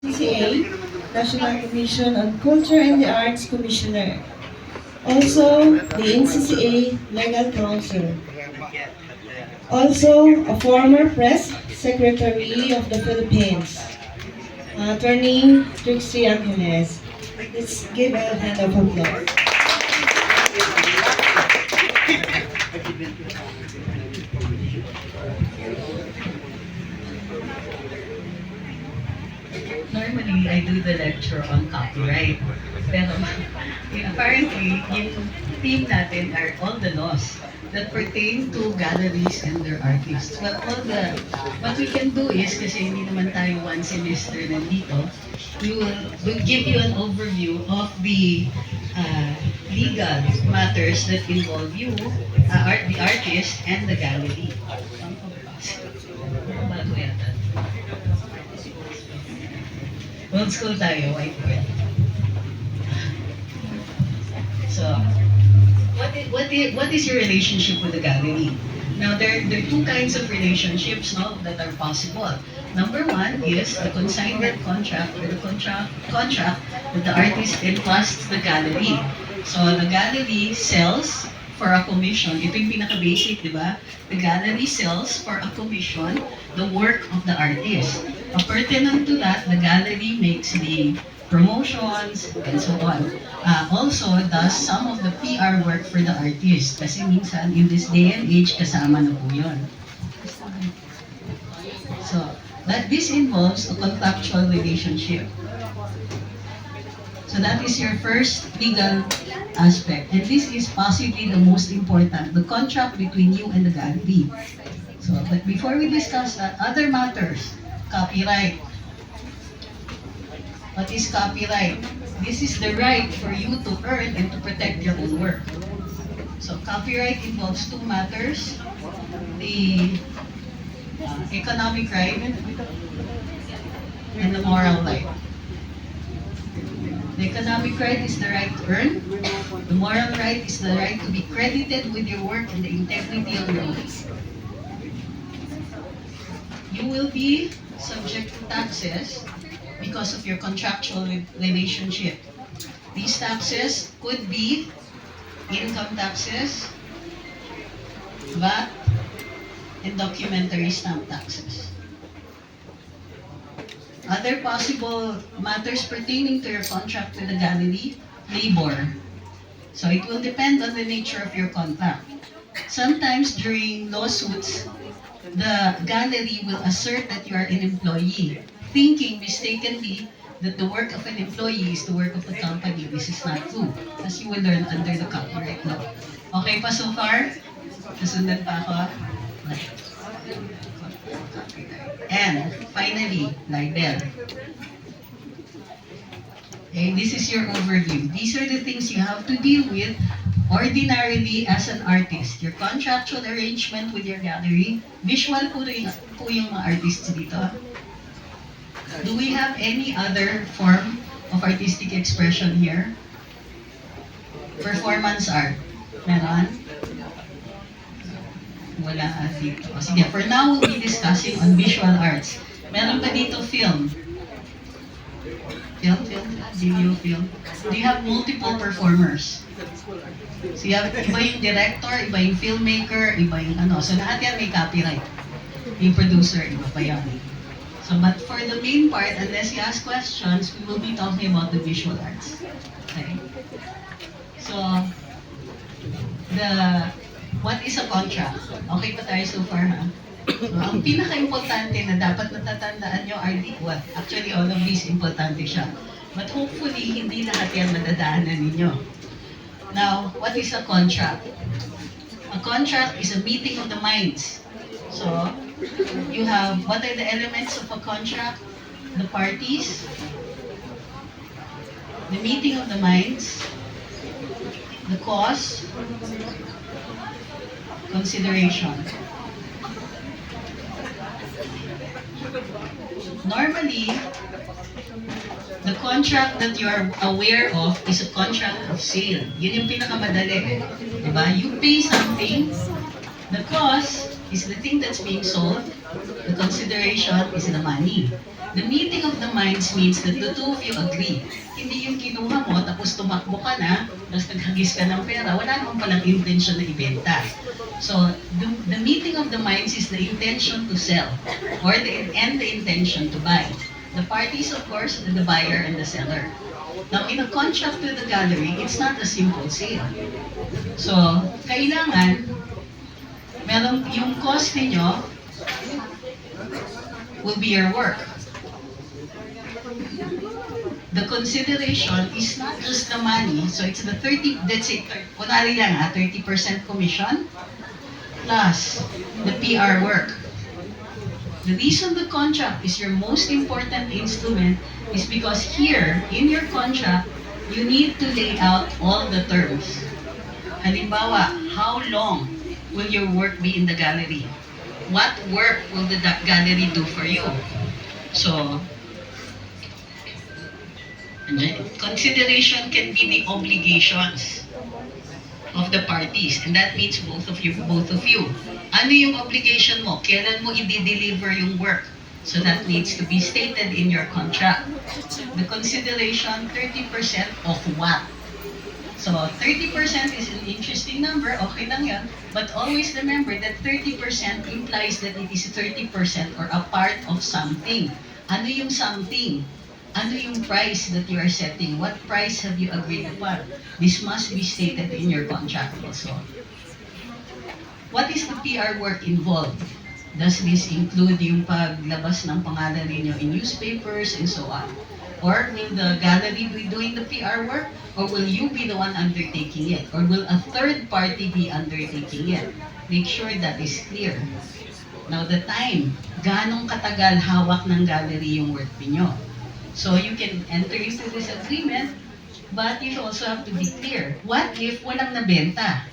NCCA, National Commission on Culture and the Arts Commissioner. Also, the NCCA Legal Counsel. Also, a former Press Secretary of the Philippines, Attorney Trixie Angeles. Let's give a hand of applause. Normally, I do the lecture on copyright. Pero apparently, yung theme natin are all the laws that pertain to galleries and their artists. Well, what we can do is, kasi hindi naman tayo one semester nandito, we'll give you an overview of the legal matters that involve you, the artist, and the gallery. Bago yata. Old school tayo, whiteboard. So, what is your relationship with the gallery? Now, there are two kinds of relationships that are possible. Number one is the consignment contract, or the contract that the artist entrusts the gallery. So, the gallery sells for a commission. Ito yung pinaka-basic, di ba? The gallery sells for a commission the work of the artist. Pertinent to that, the gallery makes the promotions and so on. Also does some of the PR work for the artist. Kasi minsan, in this day and age, kasama na po yun. So, this involves a contractual relationship. So that is your first legal aspect. And this is possibly the most important, the contract between you and the gallery. So, but before we discuss that, other matters, copyright. What is copyright? This is the right for you to earn and to protect your own work. So copyright involves two matters. The economic right and the moral right. The economic right is the right to earn. The moral right is the right to be credited with your work and the integrity of your work. You will be subject to taxes because of your contractual relationship. These taxes could be income taxes, VAT, and documentary stamp taxes. Other possible matters pertaining to your contract with the gallery, labor. So it will depend on the nature of your contract. Sometimes during lawsuits, the gallery will assert that you are an employee, thinking mistakenly that the work of an employee is the work of the company. This is not true, as you will learn under the copyright law. Okay pa so far? Nasundan pa ako? And finally, libel. Okay, this is your overview. These are the things you have to deal with ordinarily as an artist. Your contractual arrangement with your gallery. Visual po yung mga artists dito. Do we have any other form of artistic expression here? Performance art. Meron? Wala dito. Sige, for now, we'll be discussing on visual arts. Meron pa dito film? Video film. Do you have multiple performers? So you have, iba yung director, iba yung filmmaker, iba yung ano. So lahat yan may copyright. Yung producer, iba pa yan. So, but for the main part, unless you ask questions, we will be talking about the visual arts. Okay? So, what is a contract? Okay pa tayo so far, ha? So, ang pinaka-importante na dapat natatandaan nyo are what? Actually, all of these importante siya. But hopefully, hindi lahat yan madadaanan ninyo. Now, what is a contract? A contract is a meeting of the minds. So, you have, what are the elements of a contract? The parties, the meeting of the minds, the cause, consideration. Normally, the contract that you are aware of is a contract of sale. Yun yung pinakamadali. Diba? You pay something, the cost is the thing that's being sold, the consideration is the money. The meeting of the minds means that the two of you agree. Hindi yung kinuha mo, tapos tumakbo ka na, tapos naghagis ka ng pera, wala naman palang intention na ibenta. So, the meeting of the minds is the intention to sell, and the intention to buy. The parties, of course, the buyer and the seller. Now, in a contract with the gallery, it's not a simple sale. So, kailangan, meron yung cost ninyo will be your work. The consideration is not just the money, so it's the 30, let's say, kunwari lang 30% commission plus the PR work. The reason the contract is your most important instrument is because here, in your contract, you need to lay out all the terms. Halimbawa, how long will your work be in the gallery? What work will the gallery do for you? So, consideration can be the obligations of the parties, and that means both of you. Ano yung obligation mo? Kailan mo i-deliver yung work? So that needs to be stated in your contract. The consideration, 30% of what? So 30% is an interesting number, okay lang yan, but always remember that 30% implies that it is 30% or a part of something. Ano yung something? Ano yung price that you are setting? What price have you agreed upon? This must be stated in your contract also. What is the PR work involved? Does this include yung paglabas ng pangalan ninyo in newspapers and so on? Or will the gallery be doing the PR work? Or will you be the one undertaking it? Or will a third party be undertaking it? Make sure that is clear. Now the time, ganong katagal hawak ng gallery yung work niyo? So you can enter into this agreement, but you also have to be clear. What if walang nabenta?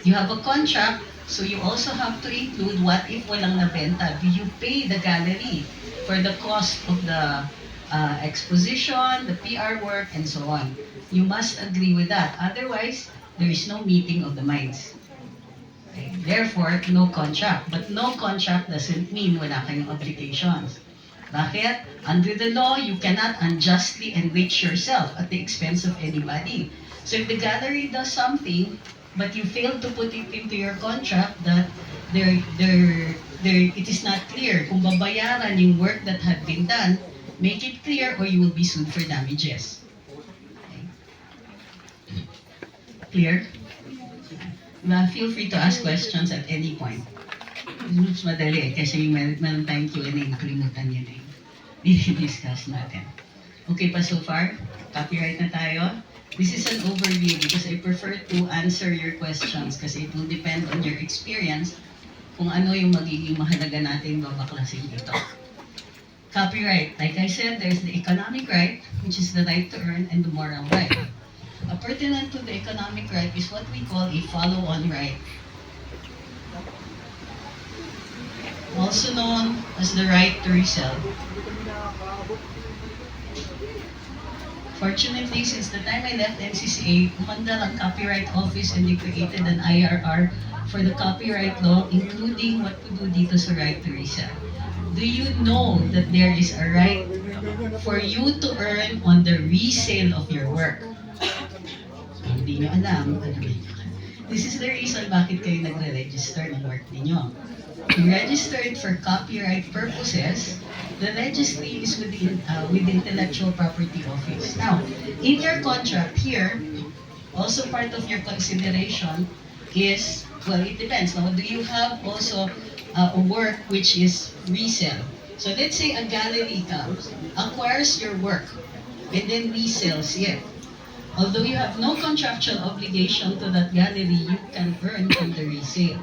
You have a contract, so you also have to include what if walang nabenta. Do you pay the gallery for the cost of the exposition, the PR work, and so on? You must agree with that. Otherwise, there is no meeting of the minds. Okay? Therefore, no contract. But no contract doesn't mean wala kayong obligations. Bakit? Under the law, you cannot unjustly enrich yourself at the expense of anybody. So if the gallery does something, but you fail to put it into your contract that it is not clear kung babayaran yung work that had been done, make it clear or you will be sued for damages. Okay. Clear? Feel free to ask questions at any point. Mas madali kasi meron tayong Q&A, nakalimutan yun eh. I-discuss natin. Okay pa so far? Copyright na tayo? This is an overview because I prefer to answer your questions kasi it will depend on your experience kung ano yung magiging mahalaga natin babaklasin dito. Copyright, like I said, there's the economic right, which is the right to earn, and the moral right. Pertinent to the economic right is what we call a follow-on right, also known as the right to resell. Fortunately, since the time I left NCCA, umandar ang Copyright Office and they created an IRR for the copyright law, including what to do dito sa right to resell. Do you know that there is a right for you to earn on the resale of your work? Hindi nyo alam, this is the reason bakit kayo nagre-register ng work ninyo. You registered for copyright purposes. The registry is with Intellectual Property Office. Now, in your contract here, also part of your consideration is, well, it depends. Now, do you have also a work which is resale? So let's say a gallery comes, acquires your work, and then resells it. Although you have no contractual obligation to that gallery, you can earn from the resale.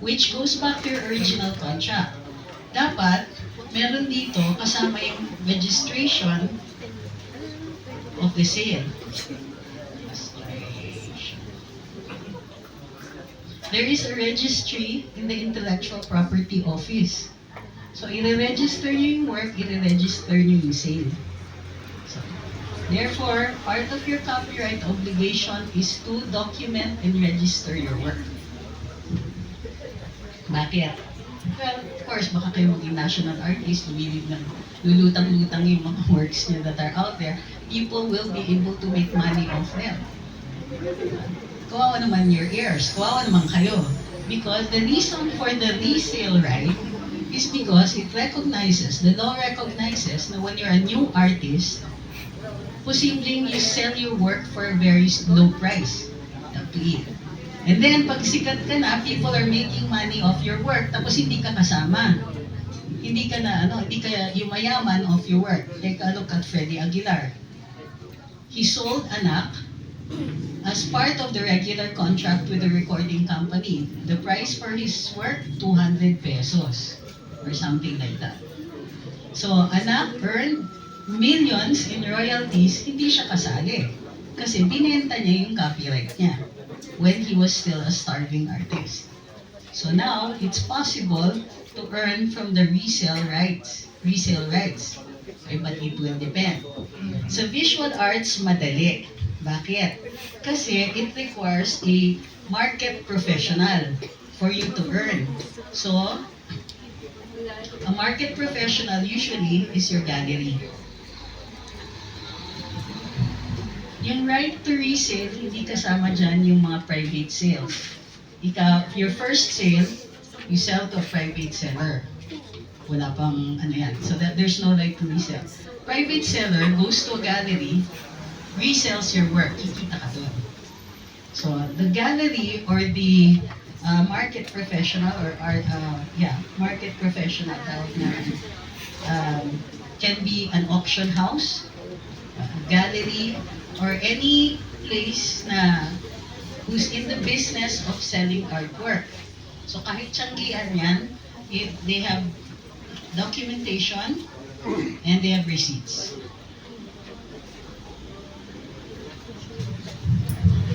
Which goes back to your original contract. Dapat, meron dito kasama yung registration of the sale. There is a registry in the Intellectual Property Office. So, i-register nyo yung work, i-register nyo yung sale. So, therefore, part of your copyright obligation is to document and register your work. Bakit? Well, of course, baka kayo maging national artist, lumilip ng lulutang-lutang yung mga works niya that are out there, people will be able to make money off them. Kawawa naman your heirs, kawawa naman kayo. Because the reason for the resale right is because it recognizes, the law recognizes na when you're a new artist, posibleng you sell your work for a very low price to it. And then, pag sikat ka na, people are making money off your work, tapos hindi ka kasama. Hindi ka na, hindi ka yung mayaman of your work. Like, look at Freddie Aguilar. He sold Anak as part of the regular contract with the recording company. The price for his work, 200 pesos or something like that. So, Anak earned millions in royalties, hindi siya kasali. Kasi binenta niya yung copyright niya when he was still a starving artist. So now, it's possible to earn from the resale rights. Okay, but it will depend. Sa visual arts, madali. Bakit? Kasi it requires a market professional for you to earn. So, a market professional usually is your gallery. Yung right to resale, hindi kasama dyan yung mga private sales. Your first sale, you sell to a private seller. Wala pang yan. So that there's no right to resell. Private seller goes to a gallery, resells your work, kikita ka doon. So the gallery or the market professional market professional can be an auction house, a gallery, or any place na who's in the business of selling artwork. So kahit tiyanggian yan, if they have documentation and they have receipts.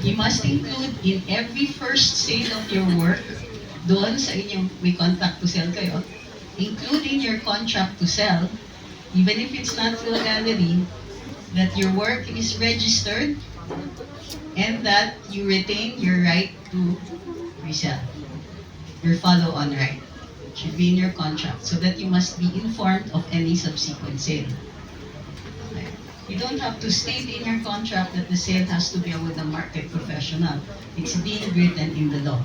You must include in every first sale of your work, doon sa inyong may contract to sell kayo, including your contract to sell, even if it's not through a gallery, that your work is registered and that you retain your right to resell. Your follow-on right should be in your contract so that you must be informed of any subsequent sale. Okay. You don't have to state in your contract that the sale has to be with a market professional. It's being written in the law.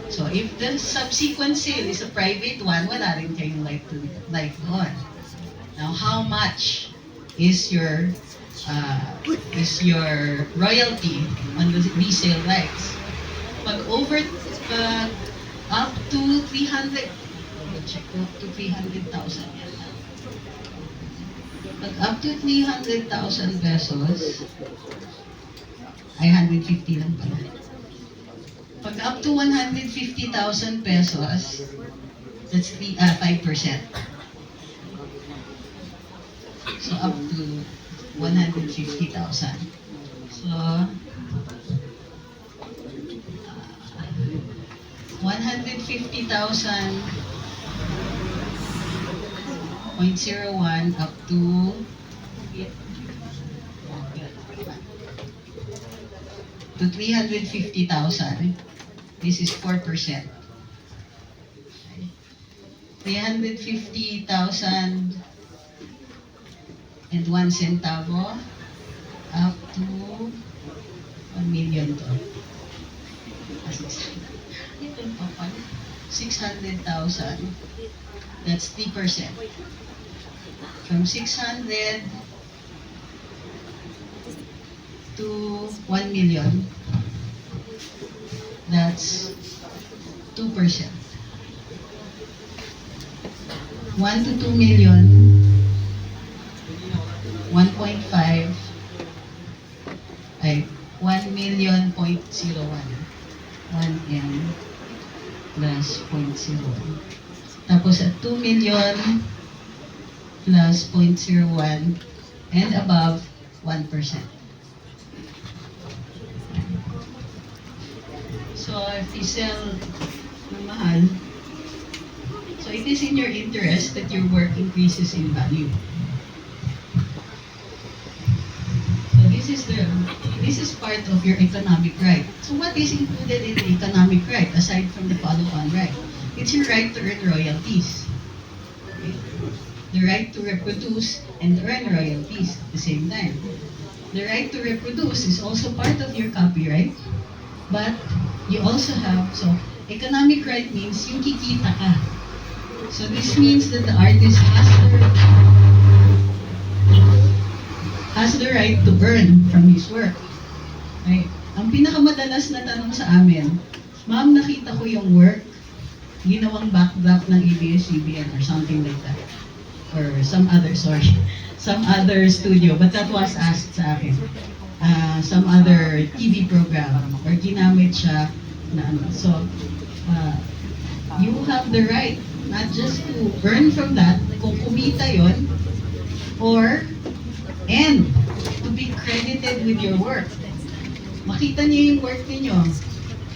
So if the subsequent sale is a private one, wala rin kayong right doon. Now, how much is your royalty on the resale rights? Pag over up to 300, check up to 300,000 yan. Pag up to 300,000 pesos, ay 150 lang pala. Pag up to 150,000 pesos, that's 5%. So up to 150,000. So 150,000 0.01 up to 350,000. This is 4%. 350,000 and 1 centavo up to 1 million to. 600,000. That's 3%. From 600 to 1 million, that's 2%. 1 to 2 million, 1.5, ay 1 million point 01. 1M plus 0.01. Tapos at 2 million plus 0.01 and above 1%. So if you sell na mahal, so it is in your interest that your work increases in value. So this is part of your economic right. So what is included in the economic right aside from the follow-on right? It's your right to earn royalties. Okay. the right to reproduce and earn royalties at the same time. The right to reproduce is also part of your copyright, but you also have, so economic right means yung kikita ka. So this means that the artist has the right to earn from his work. Okay. Ang pinakamadalas na tanong sa amin, ma'am, nakita ko yung work, ginawang backdrop ng ABS-CBN or something like that. Or some other studio, but that was asked sa akin. Some other TV program, or ginamit siya na ano. So, you have the right not just to earn from that, kung kumita yon, and to be credited with your work. Makita niyo yung work niyo.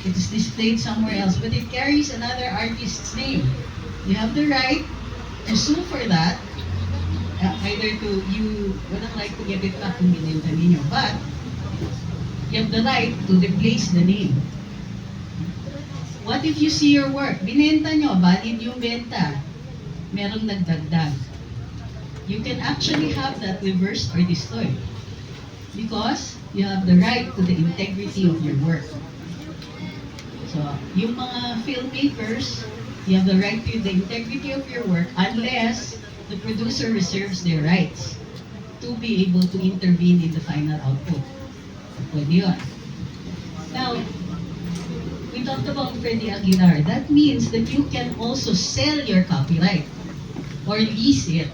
It is displayed somewhere else, but it carries another artist's name. You have the right to sue for that, either to, you wouldn't like to get it back kung binenta ninyo, but you have the right to replace the name. What if you see your work, binenta nyo, valid yung benta, merong nagdagdag? You can actually have that reversed or destroyed because you have the right to the integrity of your work. So, yung mga filmmakers, you have the right to the integrity of your work unless the producer reserves their rights to be able to intervene in the final output. Pwede yun. Now, we talked about Freddie Aguilar. That means that you can also sell your copyright or lease it.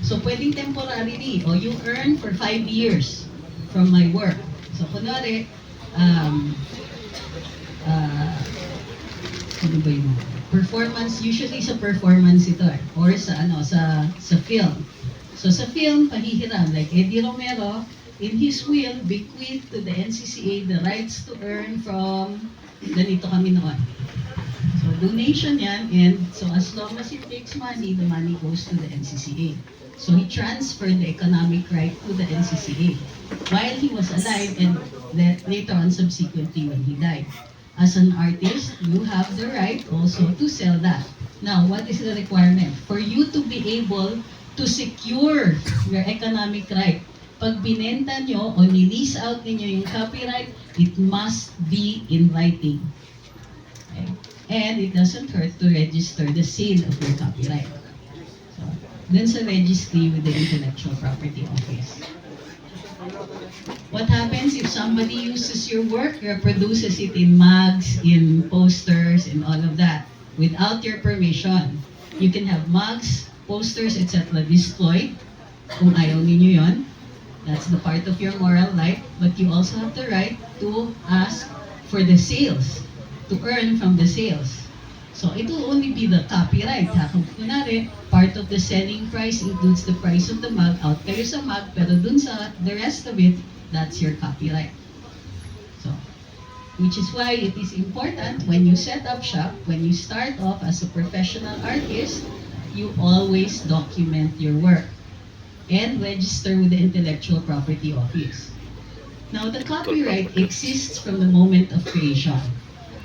So, pwedeng temporarily, o you earn for 5 years from my work. So, kunwari, ano ba yun? Performance, usually sa performance ito or sa film. So, sa film, pahihiram, like Eddie Romero, in his will, bequeath to the NCCA the rights to earn from ganito kami noon. So, donation yan, and so as long as it makes money, the money goes to the NCCA. So, he transferred the economic right to the NCCA while he was alive and later on subsequently when he died. As an artist, you have the right also to sell that. Now, what is the requirement? For you to be able to secure your economic right, pag binenta nyo o ni-lease out ninyo yung copyright, it must be in writing. Okay? And it doesn't hurt to register the sale of your copyright. So, dun sa registry with the Intellectual Property Office. What happens if somebody uses your work, reproduces it in mugs, in posters, and all of that, without your permission? You can have mugs, posters, etc. destroyed kung ayaw ninyo yon. That's the part of your moral right, but you also have the right to ask for the sales, to earn from the sales. So it will only be the copyright. Kung kunwari, part of the selling price includes the price of the mug, out kayo sa mug, pero dun sa the rest of it, that's your copyright. So, which is why it is important when you set up shop, when you start off as a professional artist, you always document your work and register with the Intellectual Property Office. Now, the copyright exists from the moment of creation.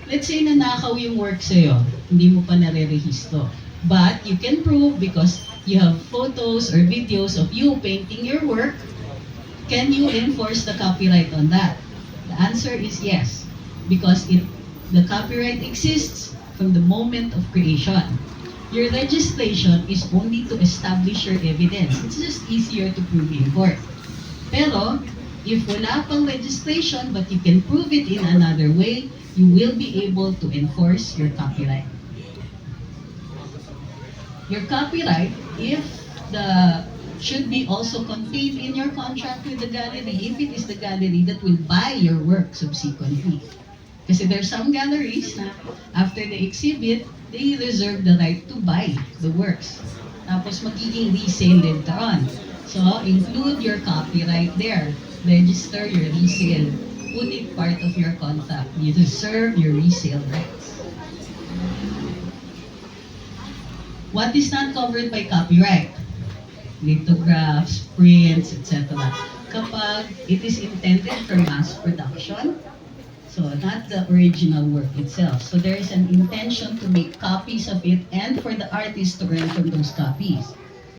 Let's say nanakaw yung work sa'yo, hindi mo pa nare-rehisto. But you can prove because you have photos or videos of you painting your work, can you enforce the copyright on that? The answer is yes, because the copyright exists from the moment of creation. Your registration is only to establish your evidence. It's just easier to prove in court. Pero, if wala pang registration but you can prove it in another way, you will be able to enforce your copyright. Your copyright, if should be also contained in your contract with the gallery, if it is the gallery that will buy your work subsequently. Kasi there are some galleries na after they exhibit, they reserve the right to buy the works. Tapos magiging resale later on. So, include your copyright there. Register your resale. Put it part of your contract. You reserve your resale rights. What is not covered by copyright? Lithographs, prints, etc. Kapag it is intended for mass production, so not the original work itself. So there is an intention to make copies of it and for the artist to earn from those copies.